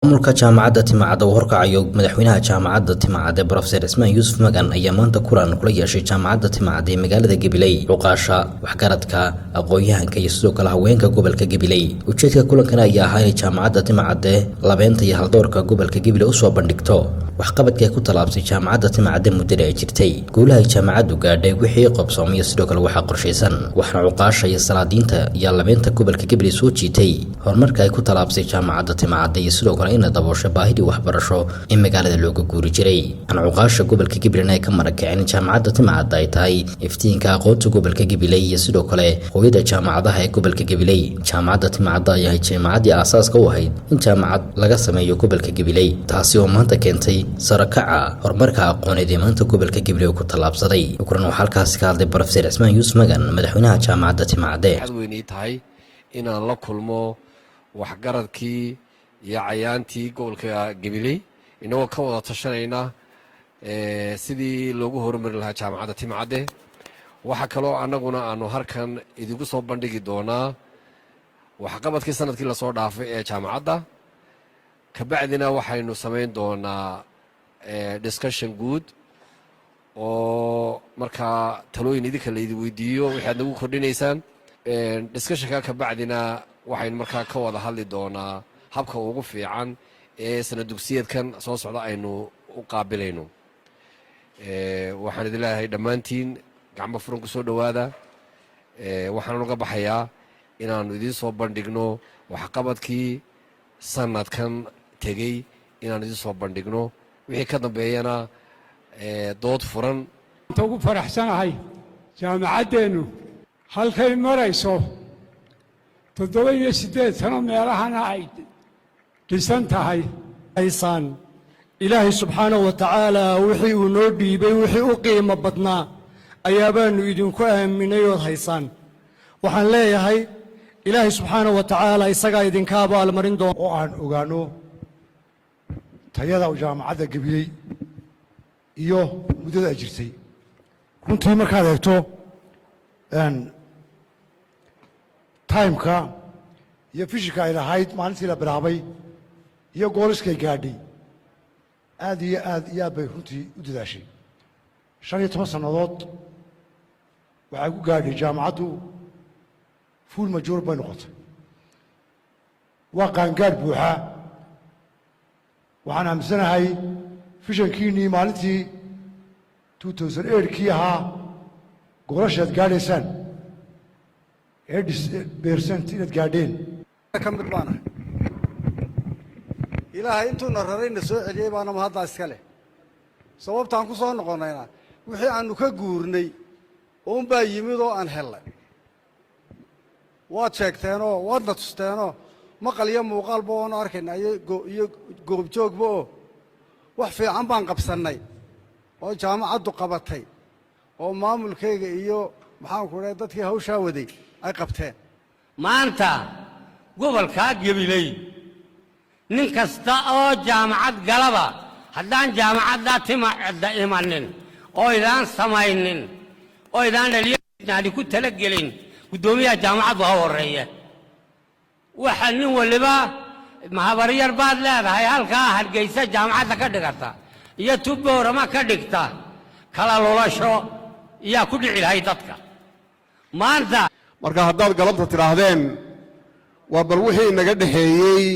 maamulka jaamacadda Timacadda oo horkacayo madaxweynaha jaamacadda Timacadda Professor Ismaan Yuusuf Magan ayaa maanta kulan kula yeeshay jaamacadda Timacadda ee magaalada Gabiley xuqaasha waxgaradka aqoon-yahanka iyo sidoo kale haweenka gobolka Gabiley ujeedka kulankan ayaa ahaa in jaamacadda Timacadda labeenta iyo haldoorka gobolka Gabiley u soo bandhigto waxqabadka ay ku talaabsay jaamacadda Timacadda muddada ay jirtay guulaha jaamacaddu gaadhay wixii qabsoomay sidoo kale waxa qorsheysan waxna xuqaasha iyo salaadiinta iyo labeenta gobolka Gabiley soo jiitay horumarka ay ku talaabsay jaamacadda Timacadda iyo sidoo kale in daboosho baahidii waxbarasho in magaalada looga guuri jiray xuqaasha gobolka Gabiley ay ka marakaceen jaamacadda Timacadda ay tahay iftiinka aqoonta gobolka Gabiley iyo sidoo kale hooyada jaamacadaha ee gobolka Gabiley jaamacadda Timacadda ayaa jaamacaddii aasaaska u ahayd in jaamacad laga sameeyo gobolka Gabiley taasi oo maanta keentay sarakaca horumarka aqooneed ee maanta gobolka Gabiley ku talaabsaday ukran waxa halkaas ka hadlay Professor Ismaan Yuusuf Magan madaxweynaha jaamacadda Timacadda waxay weynii tahay inaan la kulmo waxgaradkii iyo cayaantii gobolka Gabiley inagoo ka wada tashanayna sidii loogu horumari lahaa jaamacadda Timacadda waxa kaloo anaguna aanu halkan idigu soo bandhigi doonaa waxqabadkii sanadkii la soo dhaafay ee jaamacadda ka bacdina waxaynu sameyn doonaa discussion good oo marka talooyin idinka la idin weydiiyo waxaad nagu kordhinaysaan discussionka ka bacdina waxaynu markaa ka wada hadli doonaa habka ugu fiican ee sanad dugsiyeedkan soo socda aynu u qaabilayno waxaan idin leeyahay dhammaantiin gacmo furan ku soo dhowaada waxaan uga baxayaa inaanu idiin soo bandhigno waxqabadkii sanadkan tegey inaan idiin soo bandhigno wixii ka dambeeyana dood furan inta ugu faraxsanahay jaamacaddeenu halkay marayso 7 sano meelahana ay dhisan tahay aysan ilaahay subxaanahu wa tacaala wixii uu noo dhiibay wixii u qiimo badnaa ayaabaanu idinku aaminay ood haysaan waxaan leeyahay ilaahay subxaanahu wa tacaala isagaa idinka abaalmarin doona oo aan ogaano tayada jaamacadda Gabiley iyo muddada ay jirtay runtii markaad eegto timeka iyo fishika ay lahayd maalintii la bilaabay iyo gooliskay gaadhay aad iyo aad bay runtii u dadaashay 15 sannadood waxay ku gaadhay jaamacaddu full major bay noqotay waa qaangaadh buuxa waxaan aaminsanahay fishankiinnii maalintii 2008kii ahaa goolashaad gaadhaysaan 80% inaad gaadheen ka mid baana ilaahay intuuna rarayna soo celiyay baana mahadda iska leh sababtaan ku soo noqonayna wixii aanu ka guurnay oo baa yimid oo aan helay waad sheegteenoo waadna tusteenoo maqal iyo muuqaalba oon arkayna iyo goobjoogba oo wax fiican baan qabsannay oo jaamacaddu qabatay oo maamulkayga iyo maxaan ku dhahay dadkii hawshaa waday ay qabteen maanta gobolka Gabiley nin kasta oo jaamacad galaba haddaan jaamacadda Timacadda imanin oo idaan samaynin oo idaan dhalinyarada ku talagelin gudoomiyaha jaamacaddu ha horeeya waxa nin waliba mahabariyar baad leedahay halkaa Hargeysa jaamacadda ka dhigata iyo Tuboorama ka dhigta kala loolasho iyo ku dhici lahayd dadka maanta marka haddaad galabta tiraahdeen waa bal wixii naga dhaxeeyay